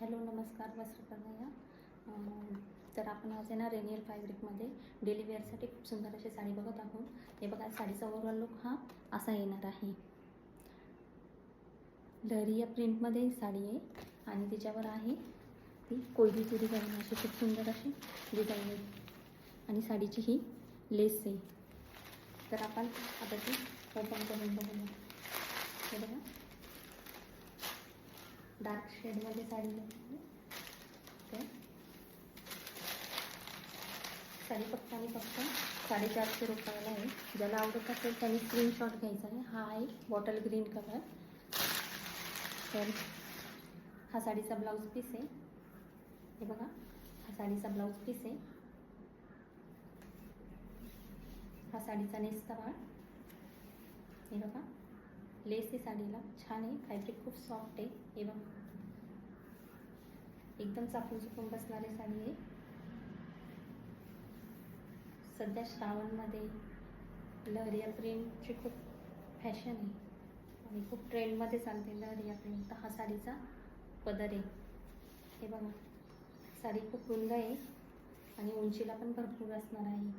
Hello नमस्कार वस्त्रप्रभा. तर आपण आज आहे ना रेनियर फॅब्रिकमध्ये डेली वेअरसाठी खूप सुंदर अशी साडी बघत आहोत. हे बघा, साडीचा ओव्हरऑल लुक हा असा येणार आहे. लहरिया प्रिंटमध्ये ही साडी आहे आणि तिच्यावर आहे ती कोयलीची डिझाईन, अशी खूप सुंदर अशी डिझाईन आहे आणि साडीची ही लेस आहे. तर आपण आता ती ओपन करून बघूया. हे बघा, डार्क शेडमध्ये साडी आहे. साडी फक्त आणि फक्त 450 रुपयाला आहे. ज्याला आवडत असेल त्यांनी स्क्रीनशॉट घ्यायचा आहे. हा आहे बॉटल ग्रीन कलर. तर हा साडीचा ब्लाऊज पीस आहे. हे बघा, हा साडीचा ब्लाऊज पीस आहे. हा साडीचा नेसता भाग. हे बघा, लेस आहे साडीला, छान आहे. फॅब्रिक खूप सॉफ्ट आहे. हे बघा, एकदम चापून चुकून बसणारी साडी आहे. सध्या श्रावणमध्ये लहरिया प्रिंटची खूप फॅशन आहे आणि खूप ट्रेंडमध्ये चालते लहरिया प्रिंट. तर हा साडीचा पदर आहे. हे बघा, साडी खूप रुंद आहे आणि उंचीला पण भरपूर असणार आहे.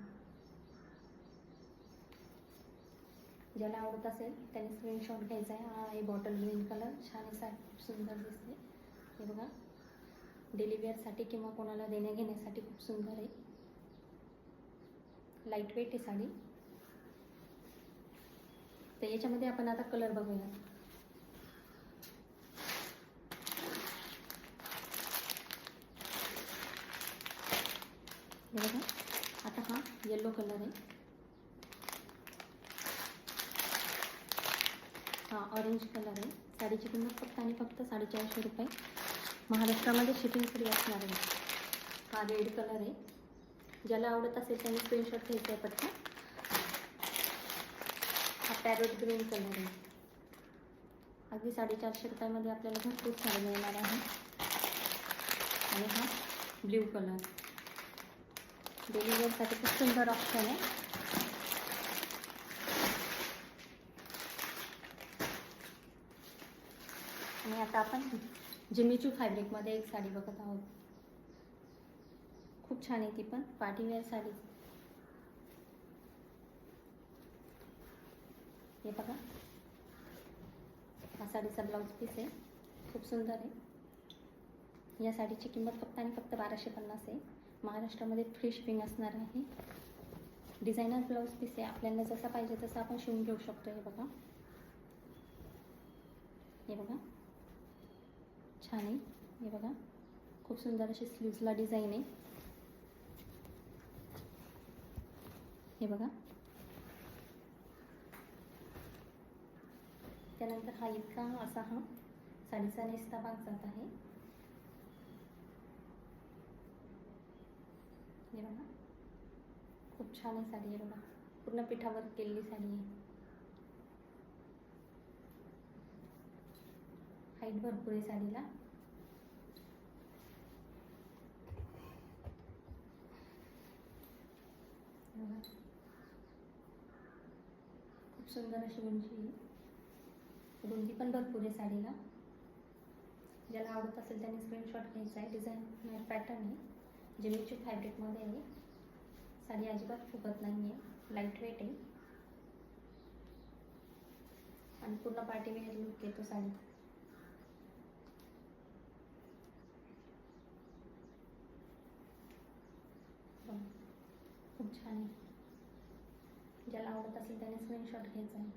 ज्याला आवडत असेल त्याने स्क्रीनशॉट घ्यायचा आहे. हा आहे बॉटल ग्रीन कलर, छान आहे साडी, खूप सुंदर दिसते. हे बघा, डेली वेअरसाठी किंवा कोणाला देण्या घेण्यासाठी खूप सुंदर आहे. लाईट वेट आहे साडी. तर याच्यामध्ये आपण आता कलर बघूया. हे बघा, आता हा येलो कलर आहे. हा ऑरेंज कलर आहे. साडीची किंमत फक्त आणि फक्त 450 रुपये. महाराष्ट्रामध्ये शिपिंग फ्री असणार आहे. हा रेड कलर आहे. ज्याला आवडत असेल त्यांनी स्क्रीनशॉट घ्यायचा आहे पटकन. हा पॅरोट ग्रीन कलर आहे. अगदी 450 रुपयामध्ये आपल्याला भरपूर साडी मिळणार आहे. आणि हा ब्ल्यू कलर, डेली वेअरसाठी खूप सुंदर ऑप्शन आहे. आणि आता आपण जिमीचू फॅब्रिकमध्ये एक साडी बघत आहोत. खूप छान आहे ती पण, पार्टीवेअर साडी. हे बघा, हा साडीचा ब्लाऊज पीस आहे, खूप सुंदर आहे. या साडीची किंमत फक्त आणि फक्त 1250 आहे. महाराष्ट्रामध्ये फ्री शिपिंग असणार आहे. डिझायनर ब्लाऊज पीस आहे. आपल्याला जसा पाहिजे तसा आपण शिवून घेऊ शकतो. हे बघा, हे बघा, छान आहे. हे बघा, खूप सुंदर अशी स्लीव्सला डिझाईन आहे. हे बघा, त्यानंतर हा इतका असा हा साडीचा नेसता भाग जात आहे. हे बघा, खूप छान आहे साडी. हे बघा, पूर्ण पिठावर केलेली साडी आहे. हाईट भरपूर आहे साडीला. खूप सुंदर अशी उंची आहे. रुंदी पण भरपूर आहे साडीला. ज्याला आवडत असेल त्यांनी स्क्रीनशॉट घ्यायचा आहे. डिझाईन पॅटर्न आहे, जिमीचू फॅब्रिकमध्ये आहे. साडी अजिबात फुगत नाही आहे, लाईट वेट आहे आणि पूर्ण पार्टीवेअर लुक येतो साडी. खूप छान आहे. ज्याला आवडत असेल त्याने स्क्रीनशॉट घ्यायचा आहे.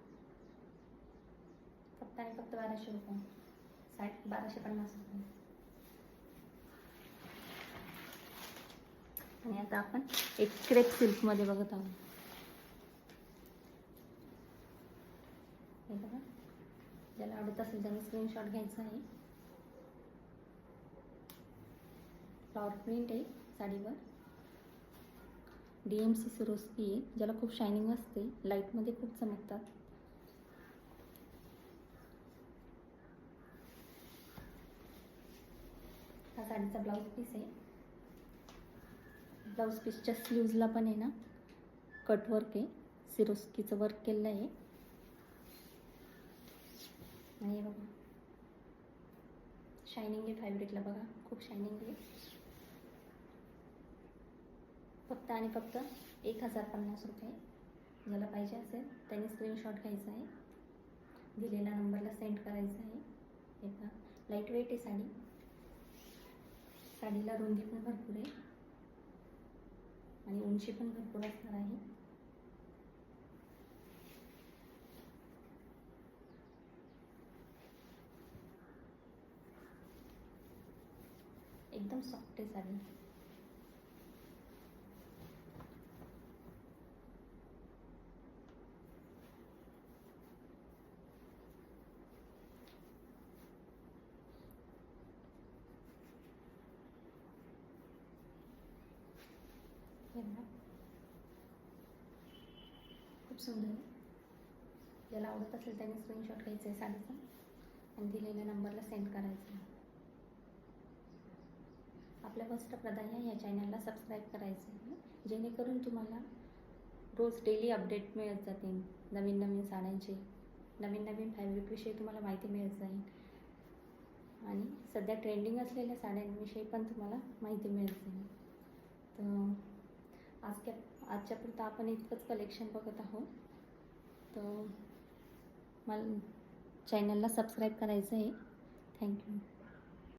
फक्त आणि फक्त 1200 रुपये, 1250 रुपये. आणि आता आपण एक क्रेप सिल्कमध्ये बघत आहोत. हे बघा, ज्याला आवडत असेल त्याने स्क्रीनशॉट घ्यायचा आहे. फ्लॉवर प्रिंट आहे साडीवर. DMC सिरोस्की आहे. ज्याला खूप शायनिंग असते, लाईटमध्ये खूप चमकतात. हा साडीचा ब्लाऊज पीस आहे. ब्लाऊज पीसच्या स्लीव्जला पण आहे ना कटवर्क आहे, सिरोस्कीचं वर्क केलेलं आहे. आणि हे बघा, शायनिंग आहे फॅब्रिकला, बघा खूप शायनिंग आहे. फक्त आणि फक्त 1050 रुपये. ज्याला पाहिजे असेल त्यांनी स्क्रीनशॉट घ्यायचा आहे, दिलेल्या नंबरला सेंड करायचं आहे. हे पहा, लाईट वेट आहे साडी. साडीला रुंदी पण भरपूर आहे आणि उंची पण भरपूर असणार आहे. एकदम सॉफ्ट आहे साडी. हे बघा, खूप सुंदर आहे. ज्याला आवडत असेल त्याने स्क्रीनशॉट घ्यायचा आहे साडीचा आणि दिलेल्या नंबरला सेंड करायचं आहे. आपल्या वस्त्रप्रदाय या चॅनलला सबस्क्राईब करायचं आहे, जेणेकरून तुम्हाला रोज डेली अपडेट मिळत जातील. नवीन नवीन साड्यांचे, नवीन नवीन फॅब्रिकविषयी तुम्हाला माहिती मिळत जाईल आणि सध्या ट्रेंडिंग असलेल्या साड्यांविषयी पण तुम्हाला माहिती मिळत जाईल. तर आजच्या पुरतं आपण इतकंच कलेक्शन बघत आहोत. तर मला चॅनलला सबस्क्राईब करायचं आहे. थँक्यू.